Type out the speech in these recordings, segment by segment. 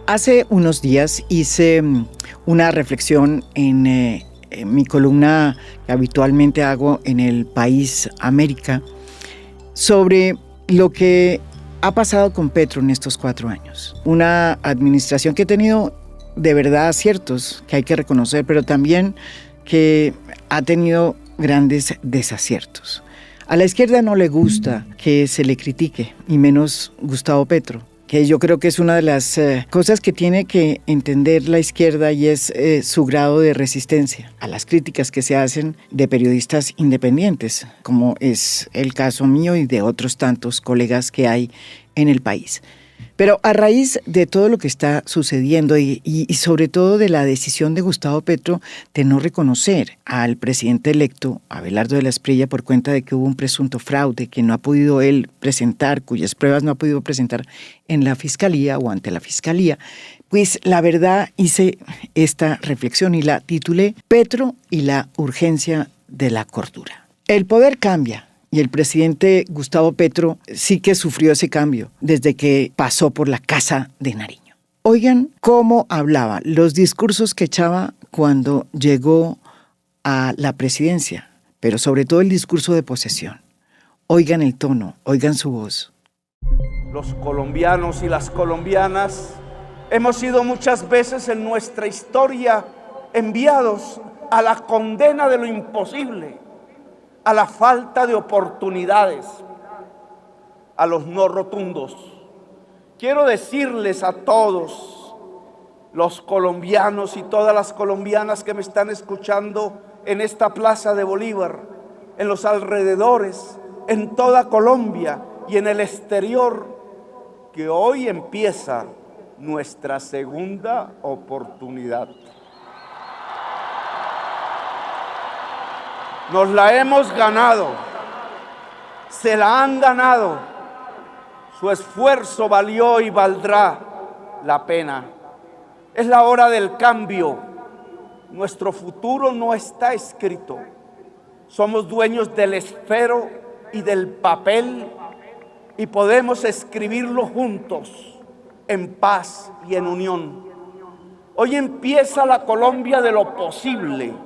Hace unos días hice una reflexión en mi columna que habitualmente hago en El País América sobre lo que ha pasado con Petro en estos 4 años. Una administración que ha tenido de verdad aciertos que hay que reconocer, pero también que ha tenido grandes desaciertos. A la izquierda no le gusta que se le critique, y menos Gustavo Petro, que yo creo que es una de las cosas que tiene que entender la izquierda, y es su grado de resistencia a las críticas que se hacen de periodistas independientes, como es el caso mío y de otros tantos colegas que hay en el país. Pero a raíz de todo lo que está sucediendo y sobre todo de la decisión de Gustavo Petro de no reconocer al presidente electo, Abelardo de la Espriella, por cuenta de que hubo un presunto fraude que no ha podido él presentar, cuyas pruebas no ha podido presentar en la fiscalía o ante la fiscalía, pues la verdad hice esta reflexión y la titulé Petro y la urgencia de la cordura. El poder cambia. Y el presidente Gustavo Petro sí que sufrió ese cambio desde que pasó por la Casa de Nariño. Oigan cómo hablaba, los discursos que echaba cuando llegó a la presidencia, pero sobre todo el discurso de posesión. Oigan el tono, oigan su voz. Los colombianos y las colombianas hemos sido muchas veces en nuestra historia enviados a la condena de lo imposible, a la falta de oportunidades, a los no rotundos. Quiero decirles a todos los colombianos y todas las colombianas que me están escuchando en esta Plaza de Bolívar, en los alrededores, en toda Colombia y en el exterior, que hoy empieza nuestra segunda oportunidad. Nos la hemos ganado, se la han ganado, su esfuerzo valió y valdrá la pena. Es la hora del cambio, nuestro futuro no está escrito, somos dueños del esfero y del papel y podemos escribirlo juntos, en paz y en unión. Hoy empieza la Colombia de lo posible.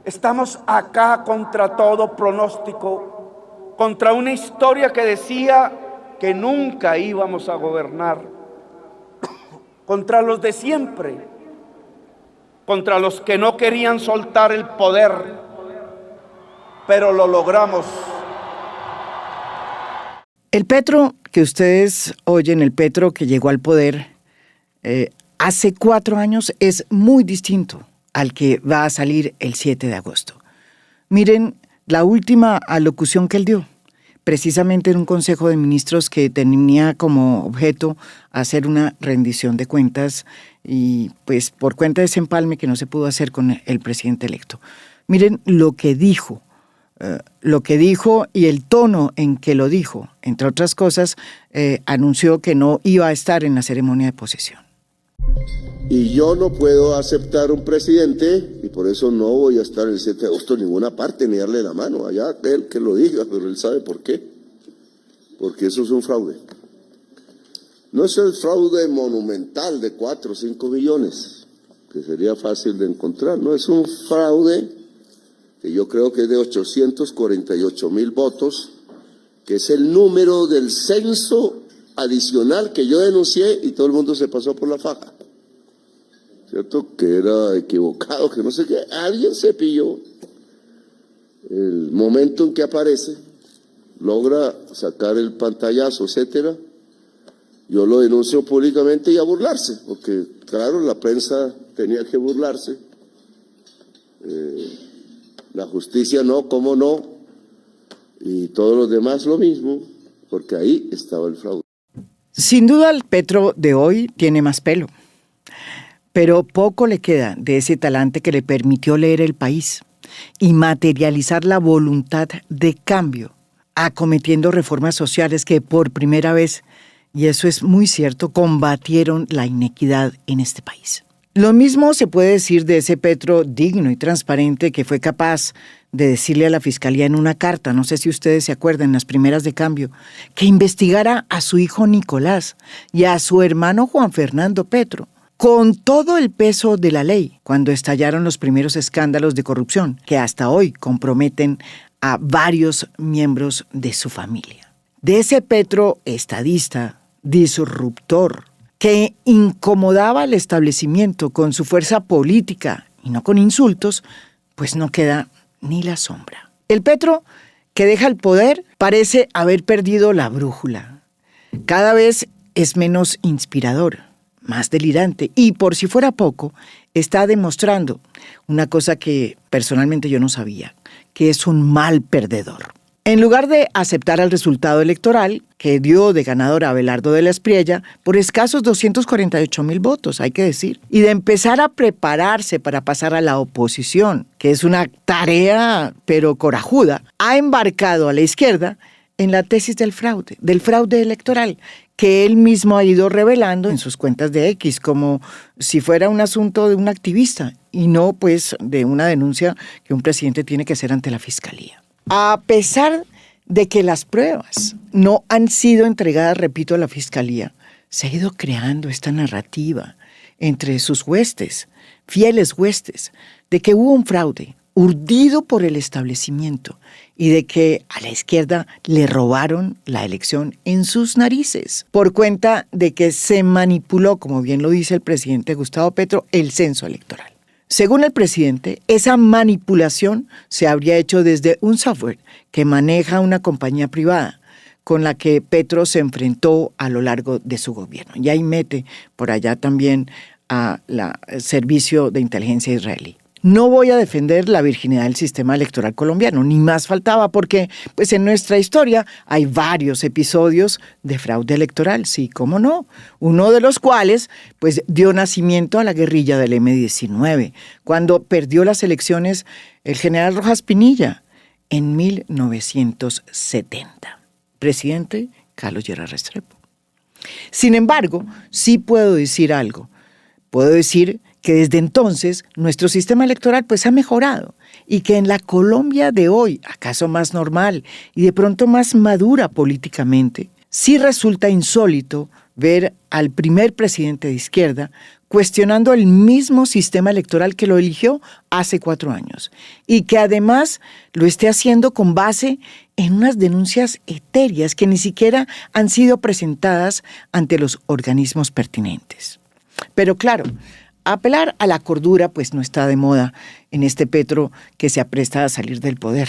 Estamos acá contra todo pronóstico, contra una historia que decía que nunca íbamos a gobernar, contra los de siempre, contra los que no querían soltar el poder, pero lo logramos. El Petro que ustedes oyen, el Petro que llegó al poder hace 4 años, es muy distinto al que va a salir el 7 de agosto. Miren la última alocución que él dio, precisamente en un Consejo de Ministros que tenía como objeto hacer una rendición de cuentas y pues por cuenta de ese empalme que no se pudo hacer con el presidente electo. Miren lo que dijo y el tono en que lo dijo. Entre otras cosas, anunció que no iba a estar en la ceremonia de posesión. Y yo no puedo aceptar un presidente, y por eso no voy a estar el 7 de agosto en ninguna parte, ni darle la mano, allá él que lo diga, pero él sabe por qué. Porque eso es un fraude. No es el fraude monumental de 4 o 5 millones, que sería fácil de encontrar, no, es un fraude que yo creo que es de 848,000 votos, que es el número del censo adicional que yo denuncié y todo el mundo se pasó por la faja. ¿Cierto? Que era equivocado, que no sé qué. Alguien se pilló. El momento en que aparece, logra sacar el pantallazo, etcétera. Yo lo denuncio públicamente y a burlarse, porque claro, la prensa tenía que burlarse. La justicia no, cómo no, y todos los demás lo mismo, porque ahí estaba el fraude. Sin duda el Petro de hoy tiene más pelo, pero poco le queda de ese talante que le permitió leer el país y materializar la voluntad de cambio, acometiendo reformas sociales que por primera vez, y eso es muy cierto, combatieron la inequidad en este país. Lo mismo se puede decir de ese Petro digno y transparente que fue capaz de decirle a la fiscalía en una carta, no sé si ustedes se acuerdan, en las primeras de cambio, que investigara a su hijo Nicolás y a su hermano Juan Fernando Petro, con todo el peso de la ley, cuando estallaron los primeros escándalos de corrupción, que hasta hoy comprometen a varios miembros de su familia. De ese Petro estadista, disruptor, que incomodaba al establecimiento con su fuerza política y no con insultos, pues no queda ni la sombra. El Petro que deja el poder parece haber perdido la brújula. Cada vez es menos inspirador, más delirante y, por si fuera poco, está demostrando una cosa que personalmente yo no sabía, que es un mal perdedor. En lugar de aceptar el resultado electoral, que dio de ganador a Abelardo de la Espriella por escasos 248,000 votos, hay que decir, y de empezar a prepararse para pasar a la oposición, que es una tarea pero corajuda, ha embarcado a la izquierda en la tesis del fraude electoral, que él mismo ha ido revelando en sus cuentas de X, como si fuera un asunto de un activista y no pues de una denuncia que un presidente tiene que hacer ante la fiscalía. A pesar de que las pruebas no han sido entregadas, repito, a la fiscalía, se ha ido creando esta narrativa entre sus huestes, fieles huestes, de que hubo un fraude urdido por el establecimiento y de que a la izquierda le robaron la elección en sus narices por cuenta de que se manipuló, como bien lo dice el presidente Gustavo Petro, el censo electoral. Según el presidente, esa manipulación se habría hecho desde un software que maneja una compañía privada con la que Petro se enfrentó a lo largo de su gobierno. Y ahí mete por allá también al servicio de inteligencia israelí. No voy a defender la virginidad del sistema electoral colombiano, ni más faltaba, porque pues en nuestra historia hay varios episodios de fraude electoral, sí, cómo no, uno de los cuales pues dio nacimiento a la guerrilla del M-19, cuando perdió las elecciones el general Rojas Pinilla en 1970. Presidente Carlos Lleras Restrepo. Sin embargo, sí puedo decir algo, puedo decir que desde entonces nuestro sistema electoral pues ha mejorado y que en la Colombia de hoy, acaso más normal y de pronto más madura políticamente, sí resulta insólito ver al primer presidente de izquierda cuestionando el mismo sistema electoral que lo eligió hace 4 años y que además lo esté haciendo con base en unas denuncias etéreas que ni siquiera han sido presentadas ante los organismos pertinentes. Pero claro, apelar a la cordura pues no está de moda en este Petro que se apresta a salir del poder.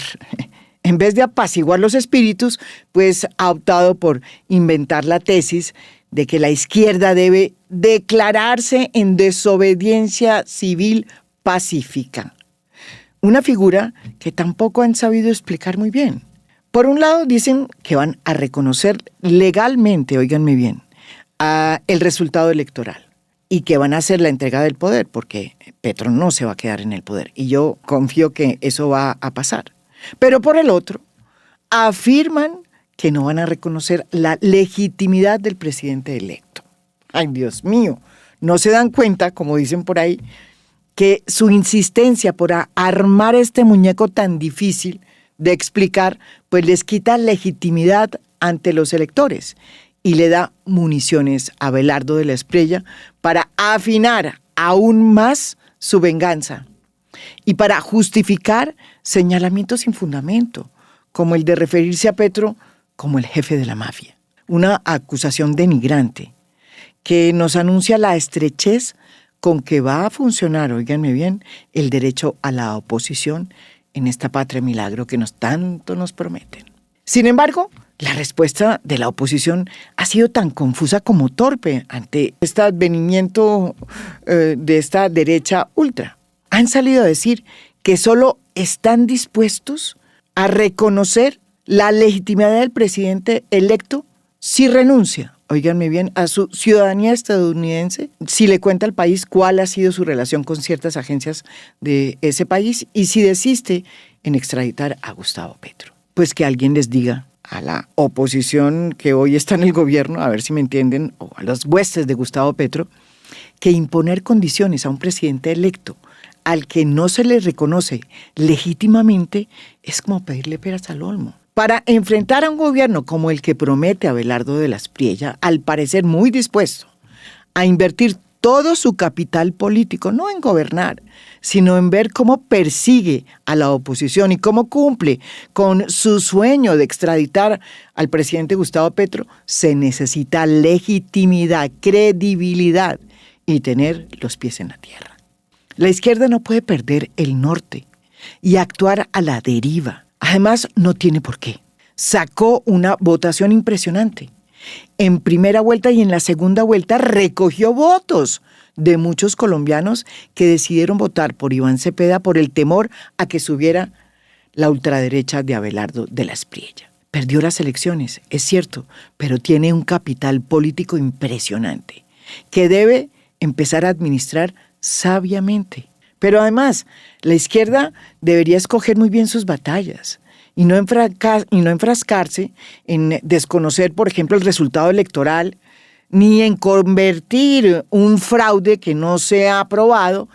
En vez de apaciguar los espíritus, pues ha optado por inventar la tesis de que la izquierda debe declararse en desobediencia civil pacífica. Una figura que tampoco han sabido explicar muy bien. Por un lado dicen que van a reconocer legalmente, óiganme bien, el resultado electoral y que van a hacer la entrega del poder, porque Petro no se va a quedar en el poder. Y yo confío que eso va a pasar. Pero por el otro, afirman que no van a reconocer la legitimidad del presidente electo. Ay, Dios mío, no se dan cuenta, como dicen por ahí, que su insistencia por armar este muñeco tan difícil de explicar, pues les quita legitimidad ante los electores y le da municiones a Abelardo de la Espriella para afinar aún más su venganza y para justificar señalamientos sin fundamento, como el de referirse a Petro como el jefe de la mafia. Una acusación denigrante que nos anuncia la estrechez con que va a funcionar, óiganme bien, el derecho a la oposición en esta patria milagro que tanto nos prometen. Sin embargo, la respuesta de la oposición ha sido tan confusa como torpe ante este advenimiento de esta derecha ultra. Han salido a decir que solo están dispuestos a reconocer la legitimidad del presidente electo si renuncia, óiganme bien, a su ciudadanía estadounidense, si le cuenta al país cuál ha sido su relación con ciertas agencias de ese país y si desiste en extraditar a Gustavo Petro. Pues que alguien les diga a la oposición que hoy está en el gobierno, a ver si me entienden, o a los huestes de Gustavo Petro, que imponer condiciones a un presidente electo al que no se le reconoce legítimamente es como pedirle peras al olmo. Para enfrentar a un gobierno como el que promete Abelardo de la Espriella, al parecer muy dispuesto a invertir todo su capital político, no en gobernar, sino en ver cómo persigue a la oposición y cómo cumple con su sueño de extraditar al presidente Gustavo Petro, se necesita legitimidad, credibilidad y tener los pies en la tierra. La izquierda no puede perder el norte y actuar a la deriva. Además, no tiene por qué. Sacó una votación impresionante. En primera vuelta y en la segunda vuelta recogió votos de muchos colombianos que decidieron votar por Iván Cepeda por el temor a que subiera la ultraderecha de Abelardo de la Espriella. Perdió las elecciones, es cierto, pero tiene un capital político impresionante que debe empezar a administrar sabiamente. Pero además, la izquierda debería escoger muy bien sus batallas y no enfrascarse en desconocer, por ejemplo, el resultado electoral, ni en convertir un fraude que no se ha aprobado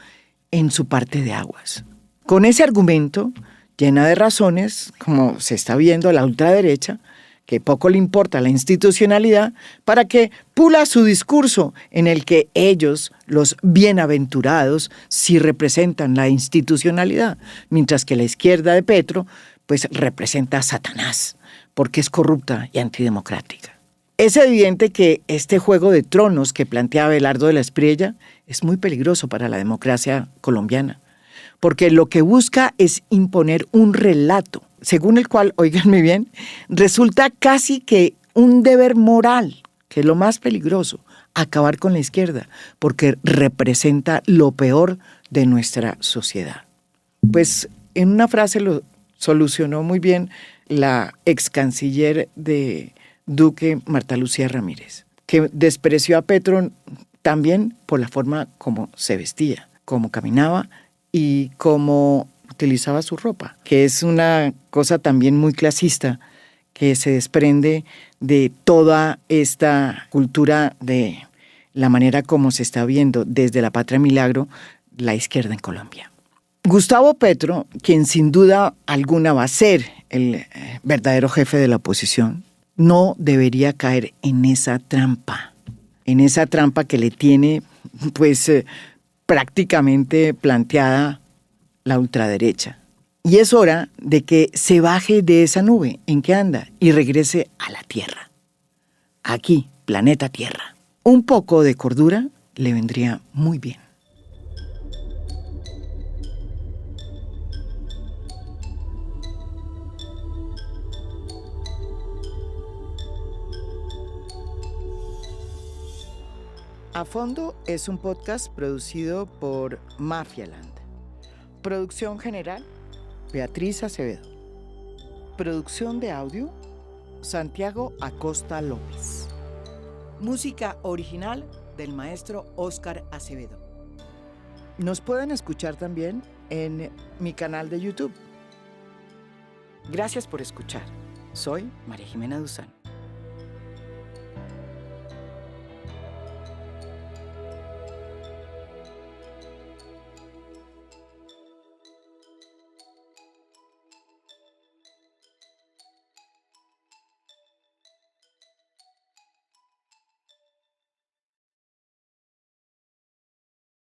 en su parte de aguas. Con ese argumento, llena de razones, como se está viendo a la ultraderecha, que poco le importa la institucionalidad, para que pula su discurso en el que ellos, los bienaventurados, sí representan la institucionalidad, mientras que la izquierda de Petro, pues representa a Satanás, porque es corrupta y antidemocrática. Es evidente que este juego de tronos que plantea Abelardo de la Espriella es muy peligroso para la democracia colombiana, porque lo que busca es imponer un relato, según el cual, óiganme bien, resulta casi que un deber moral, que es lo más peligroso, acabar con la izquierda, porque representa lo peor de nuestra sociedad. Pues en una frase lo solucionó muy bien la ex canciller de Duque, Marta Lucía Ramírez, que despreció a Petro también por la forma como se vestía, cómo caminaba y cómo utilizaba su ropa, que es una cosa también muy clasista que se desprende de toda esta cultura de la manera como se está viendo desde la Patria Milagro la izquierda en Colombia. Gustavo Petro, quien sin duda alguna va a ser el verdadero jefe de la oposición, no debería caer en esa trampa que le tiene pues prácticamente planteada la ultraderecha. Y es hora de que se baje de esa nube en que anda y regrese a la Tierra. Aquí, planeta Tierra. Un poco de cordura le vendría muy bien. A Fondo es un podcast producido por Mafialand. Producción general, Beatriz Acevedo. Producción de audio, Santiago Acosta López. Música original del maestro Óscar Acevedo. Nos pueden escuchar también en mi canal de YouTube. Gracias por escuchar. Soy María Jimena Duzán.